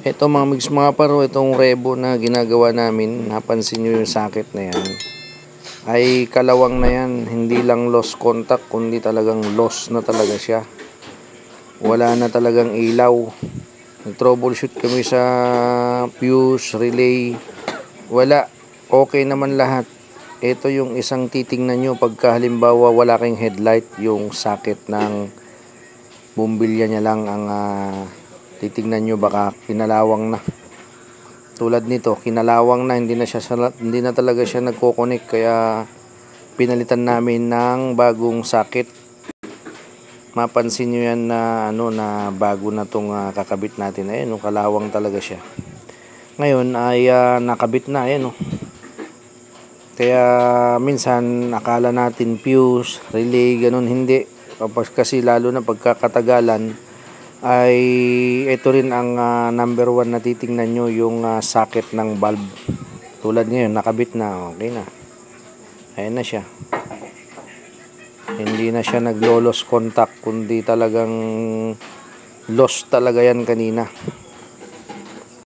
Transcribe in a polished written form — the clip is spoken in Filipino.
Ito mga mix mga paro, itong rebo na ginagawa namin, napansin nyo yung sakit na yan, ay kalawang na yan. Hindi lang lost contact, kundi talagang lost na talaga siya. Wala na talagang ilaw. Nag-troubleshoot kami sa fuse, relay, wala. Okay naman lahat. Ito yung isang titingnan nyo pagka halimbawa wala kayong headlight, yung sakit ng bumbilya niya lang ang titingnan nyo, baka kinalawang na. Tulad nito, kinalawang na, hindi na talaga siya nagko-connect, kaya pinalitan namin ng bagong sakit. Mapansin nyo yan na na bago na tong kakabit natin. Ayun, kalawang talaga siya. Ngayon ay nakabit na, ayun. Kaya minsan akala natin fuse, relay, ganun, hindi. Kasi lalo na pagkakatagalan ay ito rin ang number 1 na titingnan nyo, yung socket ng valve. Tulad ngayon, nakabit na, okay na. Ayan na siya. Hindi na siya naglo-lost contact, kundi talagang lost talaga yan kanina.